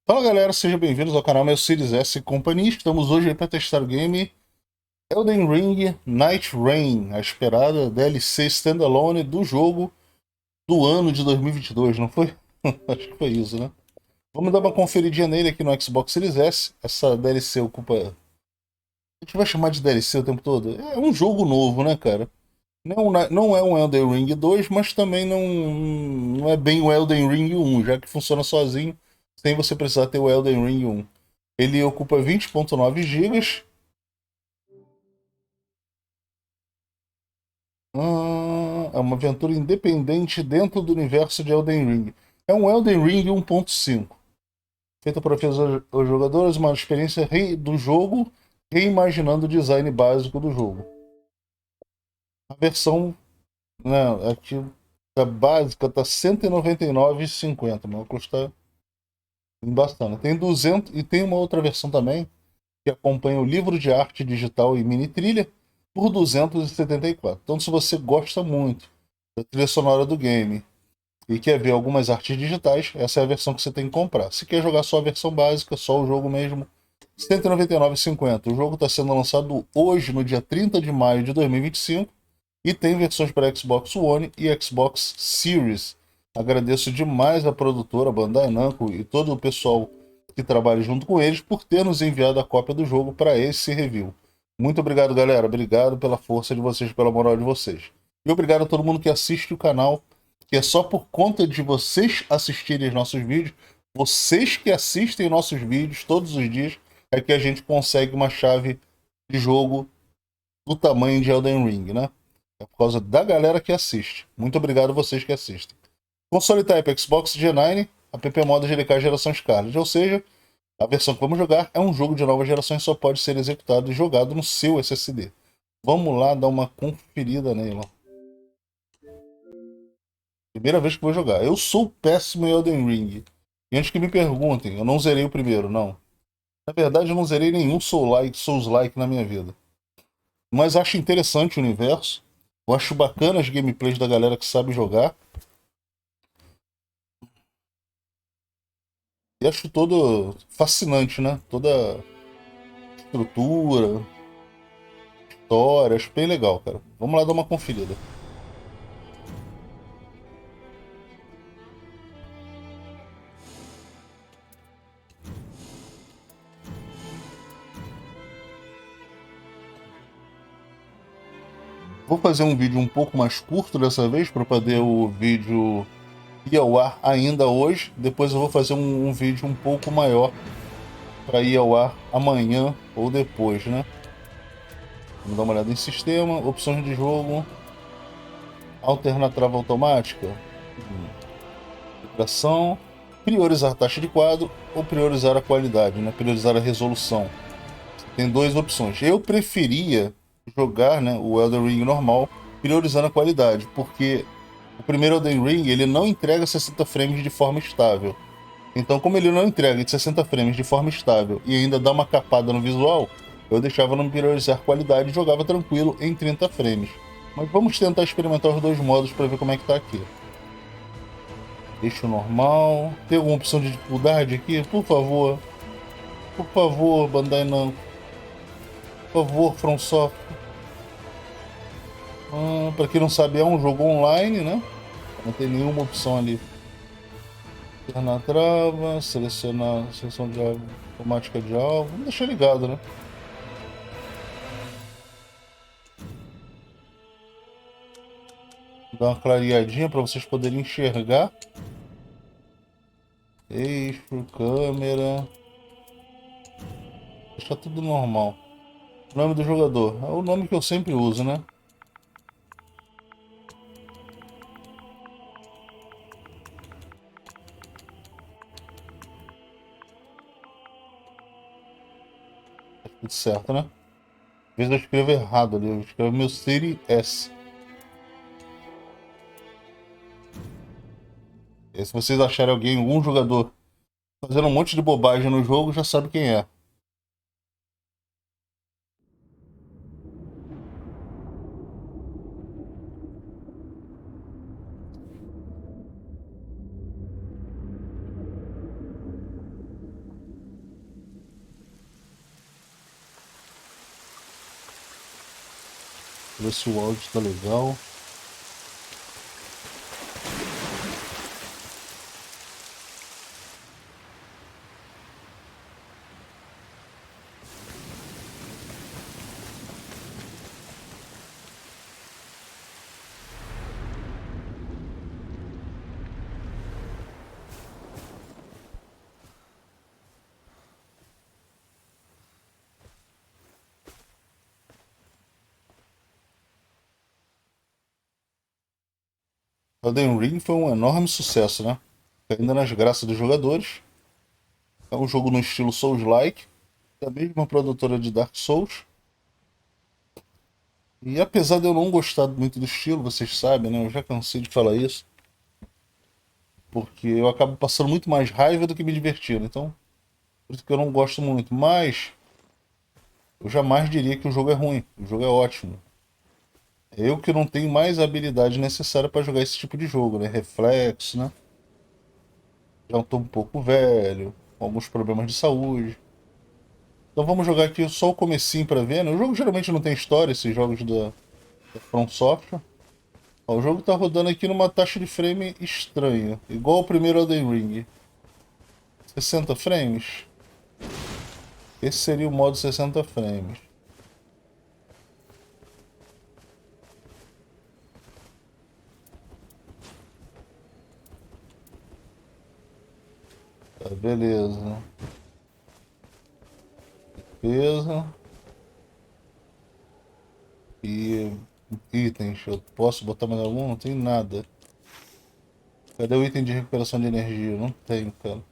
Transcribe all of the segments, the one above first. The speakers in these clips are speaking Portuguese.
Fala galera, sejam bem-vindos ao canal meu Series S Company. Estamos hoje para testar o game Elden Ring Night Rain, a esperada DLC standalone do jogo do ano de 2022, não foi? Acho que foi isso, né? Vamos dar uma conferidinha nele aqui no Xbox Series S. Essa DLC ocupa. A gente vai chamar de DLC o tempo todo? É um jogo novo, né, cara? Não é um Elden Ring 2, mas também não é bem o Elden Ring 1, já que funciona sozinho, sem você precisar ter o Elden Ring 1. Ele ocupa 20,9 gigas. É uma aventura independente dentro do universo de Elden Ring. É um Elden Ring 1.5. Feita por os jogadores, uma experiência do jogo, reimaginando o design básico do jogo. A versão, né, aqui, da básica está R$ 199,50, mas custa bastante. Tem 200 e tem uma outra versão também que acompanha o livro de arte digital e mini trilha por 274. Então, se você gosta muito da trilha sonora do game e quer ver algumas artes digitais, essa é a versão que você tem que comprar. Se quer jogar só a versão básica, só o jogo mesmo, R$ 199,50. O jogo está sendo lançado hoje, no dia 30 de maio de 2025, e tem versões para Xbox One e Xbox Series. Agradeço demais a produtora, a Bandai Namco e todo o pessoal que trabalha junto com eles por ter nos enviado a cópia do jogo para esse review. Muito obrigado, galera. Obrigado pela força de vocês, pela moral de vocês. E obrigado a todo mundo que assiste o canal, que é só por conta de vocês assistirem os nossos vídeos, vocês que assistem nossos vídeos todos os dias, é que a gente consegue uma chave de jogo do tamanho de Elden Ring, né? É por causa da galera que assiste. Muito obrigado a vocês que assistem. Console Type Xbox G9, app modo GDK geração Scarlet, ou seja, a versão que vamos jogar é um jogo de nova geração e só pode ser executado e jogado no seu SSD. Vamos lá dar uma conferida nele. Primeira vez que vou jogar. Eu sou péssimo em Elden Ring. E antes que me perguntem, eu não zerei o primeiro, não. Na verdade, eu não zerei nenhum Souls-like na minha vida. Mas acho interessante o universo. Eu acho bacana as gameplays da galera que sabe jogar. E acho todo fascinante, né? Toda estrutura, história, acho bem legal, cara. Vamos lá dar uma conferida. Vou fazer um vídeo um pouco mais curto dessa vez, para poder o vídeo ir ao ar ainda hoje. Depois eu vou fazer um vídeo um pouco maior para ir ao ar amanhã ou depois, né? Vamos dar uma olhada em sistema, opções de jogo, alternar trava automática, vibração, priorizar a taxa de quadro ou priorizar a qualidade, né? Priorizar a resolução. Tem duas opções. Eu preferia jogar, né, o Elden Ring normal, priorizando a qualidade, porque o primeiro Elden Ring ele não entrega 60 frames de forma estável. Então, como ele não entrega de 60 frames de forma estável e ainda dá uma capada no visual, eu deixava no priorizar qualidade e jogava tranquilo em 30 frames. Mas vamos tentar experimentar os dois modos para ver como é que tá aqui. Deixa o normal. Tem alguma opção de dificuldade aqui? Por favor. Por favor, Bandai Namco. Por favor, From Software. Para quem não sabe, é um jogo online, né? Não tem nenhuma opção ali. Alternar trava, selecionar seleção de alvo, automática de alvo. Vamos deixar ligado, né? Dar uma clareadinha para vocês poderem enxergar. Eixo, câmera. Deixar tudo normal. Nome do jogador. É o nome que eu sempre uso, né? Tá tudo certo, né? Às vezes eu escrevo errado ali. Eu escrevo meu Siri S. E se vocês acharem alguém, algum jogador, fazendo um monte de bobagem no jogo, já sabe quem é. Ver se o áudio tá legal. Elden Ring foi um enorme sucesso, né? Ainda nas graças dos jogadores. É um jogo no estilo Souls-like, da mesma produtora de Dark Souls. E apesar de eu não gostar muito do estilo, vocês sabem, né? Eu já cansei de falar isso. Porque eu acabo passando muito mais raiva do que me divertindo. Então, por isso que eu não gosto muito. Mas, eu jamais diria que o jogo é ruim. O jogo é ótimo. Eu que não tenho mais a habilidade necessária para jogar esse tipo de jogo, né? Reflexo, né? Já estou um pouco velho, com alguns problemas de saúde. Então vamos jogar aqui só o comecinho para ver, né? O jogo geralmente não tem história, esses jogos da From Software. Ó, o jogo tá rodando aqui numa taxa de frame estranha, igual o primeiro Elden Ring. 60 frames? Esse seria o modo 60 frames. Tá, beleza. Beleza. E itens, eu posso botar mais algum? Não tem nada. Cadê o item de recuperação de energia? Não tem, cara.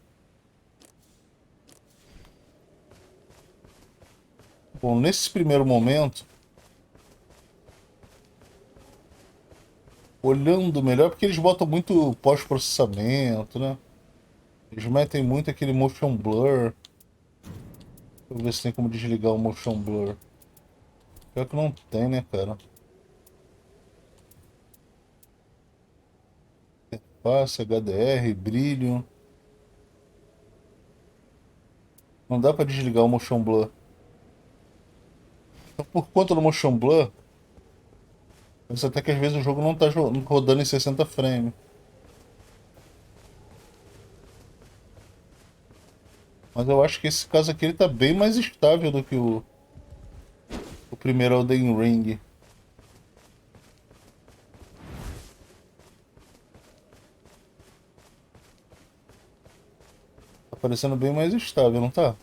Bom, nesse primeiro momento, olhando melhor, porque eles botam muito pós-processamento, né? Eles metem muito aquele motion blur. Deixa eu ver se tem como desligar o motion blur. Pior que não tem, né, cara? Passe, HDR, brilho. Não dá pra desligar o motion blur. Então, por conta do motion blur, pensa até que às vezes o jogo não tá rodando em 60 frames. Mas eu acho que esse caso aqui ele tá bem mais estável do que o primeiro Elden Ring. Tá parecendo bem mais estável, não tá?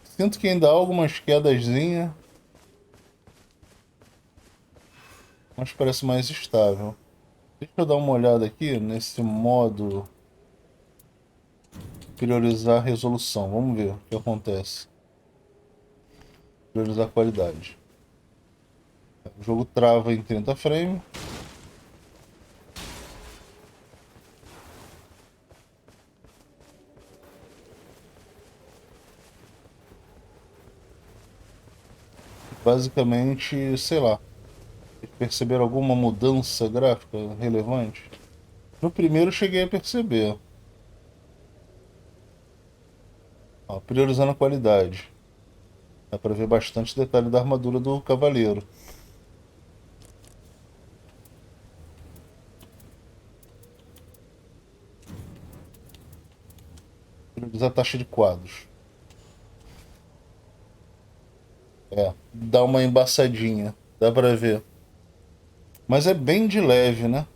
Sinto que ainda há algumas quedazinhas, mas parece mais estável. Deixa eu dar uma olhada aqui nesse modo priorizar a resolução. Vamos ver o que acontece. Priorizar a qualidade. O jogo trava em 30 frames. Basicamente, sei lá, perceberam alguma mudança gráfica relevante? No primeiro eu cheguei a perceber. Ó, priorizando a qualidade. Dá pra ver bastante detalhe da armadura do cavaleiro. Priorizar a taxa de quadros. É, dá uma embaçadinha. Dá pra ver. Mas é bem de leve, né?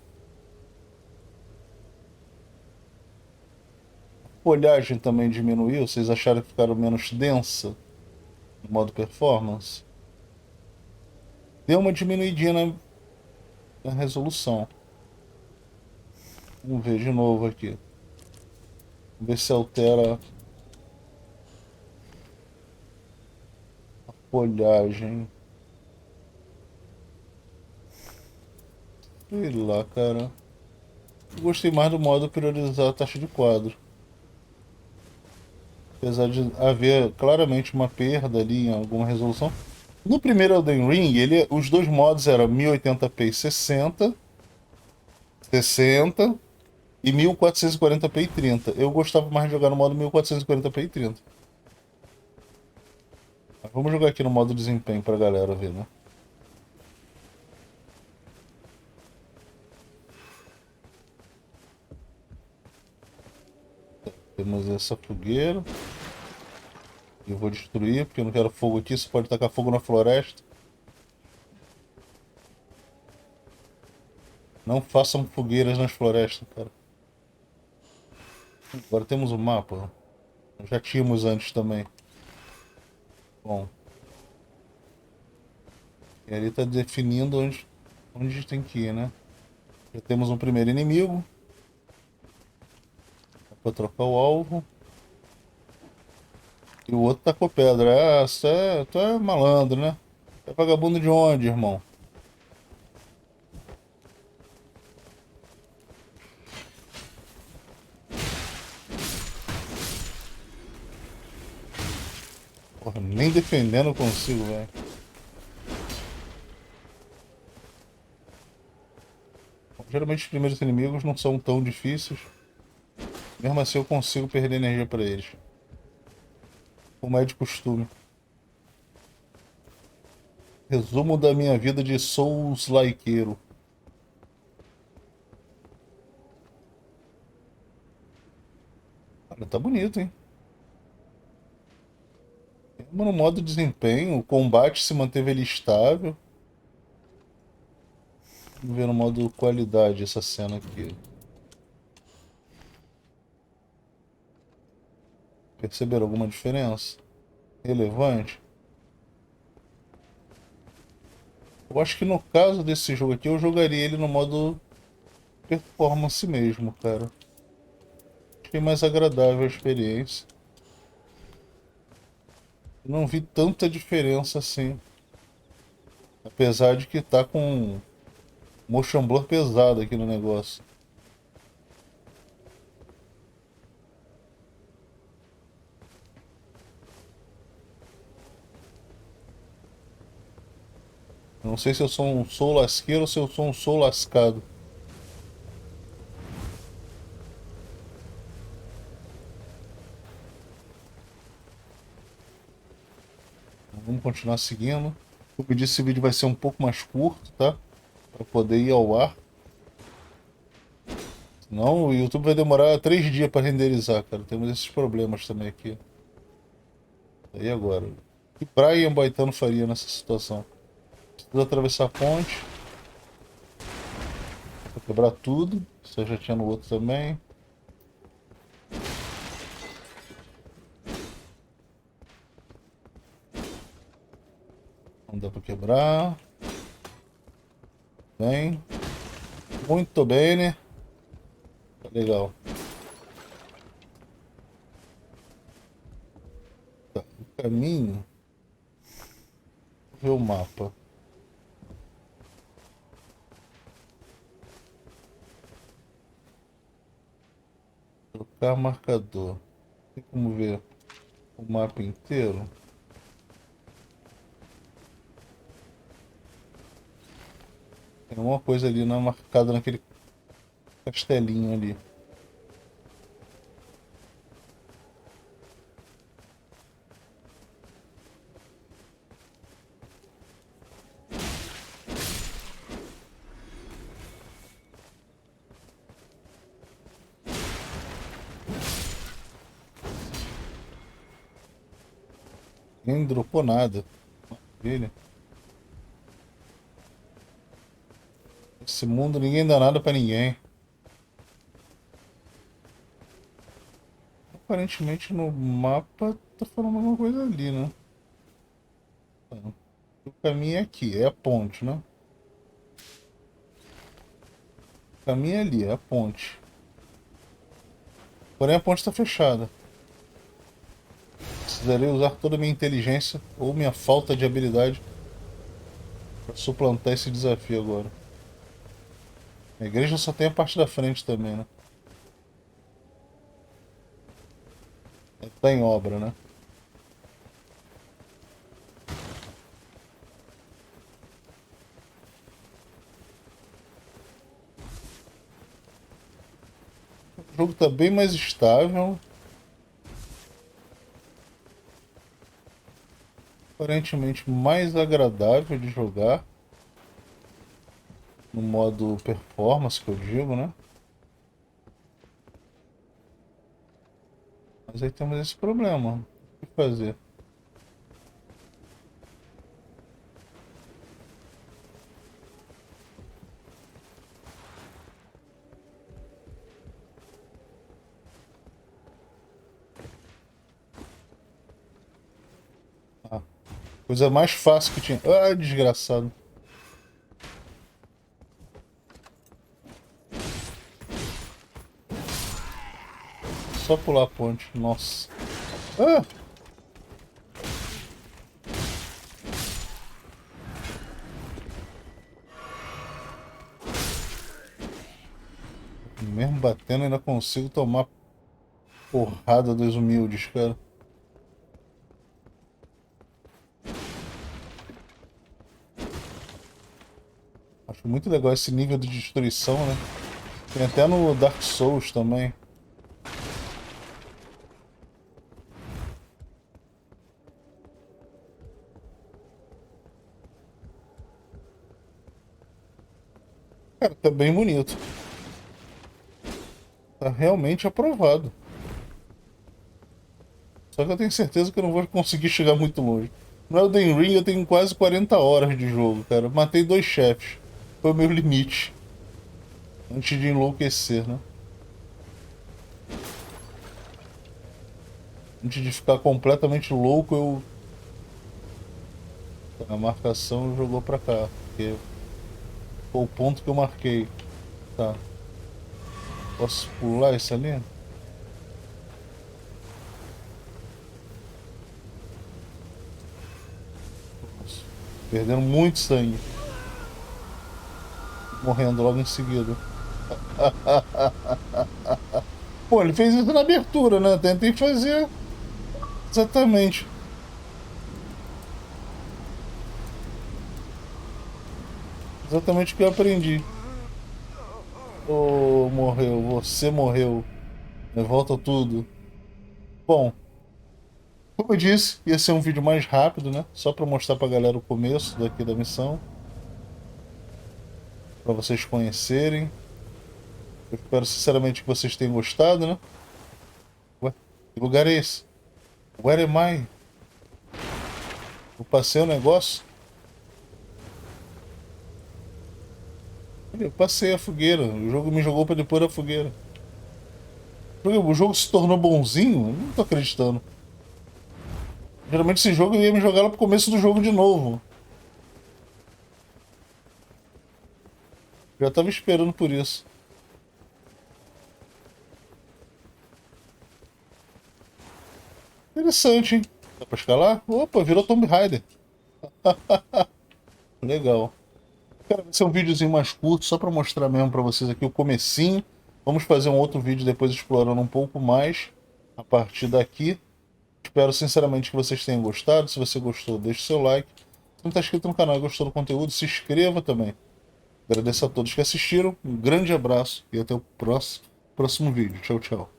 A folhagem também diminuiu. Vocês acharam que ficaram menos densa no modo performance? Deu uma diminuidinha na resolução. Vamos ver de novo aqui. Vamos ver se altera a folhagem. Sei lá, cara. Eu gostei mais do modo priorizar a taxa de quadro. Apesar de haver claramente uma perda ali em alguma resolução. No primeiro Elden Ring, os dois modos eram 1080p e 60 e 1440p e 30. Eu gostava mais de jogar no modo 1440p e 30. Vamos jogar aqui no modo desempenho pra galera ver, né? Temos essa fogueira. Eu vou destruir, porque eu não quero fogo aqui. Você pode tacar fogo na floresta. Não façam fogueiras nas florestas, cara. Agora temos o mapa. Já tínhamos antes também. Bom. E ali tá definindo onde a gente tem que ir, né? Já temos um primeiro inimigo. Dá pra trocar o alvo. E o outro tacou pedra. Ah, tu é malandro, né? É vagabundo de onde, irmão? Porra, nem defendendo eu consigo, velho. Geralmente os primeiros inimigos não são tão difíceis. Mesmo assim eu consigo perder energia pra eles. Como é de costume. Resumo da minha vida de Souls-likeiro. Cara, tá bonito, hein? Mesmo no modo desempenho, o combate se manteve ali estável. Vamos ver no modo qualidade essa cena aqui. Perceberam alguma diferença? Relevante? Eu acho que no caso desse jogo aqui, eu jogaria ele no modo performance mesmo, cara. Achei mais agradável a experiência. Não vi tanta diferença assim. Apesar de que tá com motion blur pesado aqui no negócio. Não sei se eu sou um soul lasqueiro ou se eu sou um soul lascado. Vamos continuar seguindo. Como disse, esse vídeo vai ser um pouco mais curto, tá? Para poder ir ao ar. Senão o YouTube vai demorar 3 dias para renderizar, cara. Temos esses problemas também aqui. E agora? O que Brian Boitano faria nessa situação? Precisa atravessar a ponte. Pra quebrar tudo. Isso eu já tinha no outro também. Não dá pra quebrar. Bem. Muito bem, né? Tá legal. Tá. O caminho. Vou ver o mapa. Trocar marcador. Tem como ver o mapa inteiro? Tem alguma coisa ali marcada naquele castelinho ali. Nem dropou nada. Maravilha. Esse mundo ninguém dá nada pra ninguém. Aparentemente no mapa tá falando alguma coisa ali, né? Tá. O caminho é aqui, é a ponte, né? O caminho é ali, é a ponte. Porém a ponte está fechada. Precisarei usar toda a minha inteligência ou minha falta de habilidade para suplantar esse desafio agora. A igreja só tem a parte da frente também, né? Tá em obra, né? O jogo tá bem mais estável. Aparentemente mais agradável de jogar. No modo performance que eu digo, né? Mas aí temos esse problema. O que fazer? Ah, coisa mais fácil que tinha. Ah, desgraçado. Só pular a ponte. Nossa. Ah! Mesmo batendo, ainda consigo tomar porrada dos humildes, cara. Acho muito legal esse nível de destruição, né? Tem até no Dark Souls também. Cara, tá bem bonito. Tá realmente aprovado. Só que eu tenho certeza que eu não vou conseguir chegar muito longe. No Elden Ring eu tenho quase 40 horas de jogo, cara. Matei 2 chefes. Foi o meu limite. Antes de enlouquecer, né? Antes de ficar completamente louco, eu. A marcação jogou pra cá. Porque foi o ponto que eu marquei. Tá. Posso pular isso ali? Nossa. Perdendo muito sangue. Morrendo logo em seguida. Pô, ele fez isso na abertura, né? Tentei fazer exatamente. Exatamente o que eu aprendi. Oh, morreu, você morreu. Volta tudo. Bom, como eu disse, ia ser um vídeo mais rápido, né? Só pra mostrar pra galera o começo daqui da missão. Pra vocês conhecerem. Eu espero sinceramente que vocês tenham gostado, né? Ué, que lugar é esse? Where am I? Eu passei o negócio? Eu passei a fogueira. O jogo me jogou pra depois da fogueira. O jogo se tornou bonzinho? Eu não tô acreditando. Geralmente esse jogo eu ia me jogar lá pro começo do jogo de novo. Já tava esperando por isso. Interessante, hein? Dá pra escalar? Opa, virou Tomb Raider. Legal. Cara, vai ser um videozinho mais curto, só pra mostrar mesmo pra vocês aqui o comecinho. Vamos fazer um outro vídeo depois explorando um pouco mais a partir daqui. Espero sinceramente que vocês tenham gostado. Se você gostou, deixe seu like. Se não está inscrito no canal e gostou do conteúdo, se inscreva também. Agradeço a todos que assistiram. Um grande abraço e até o próximo vídeo. Tchau, tchau.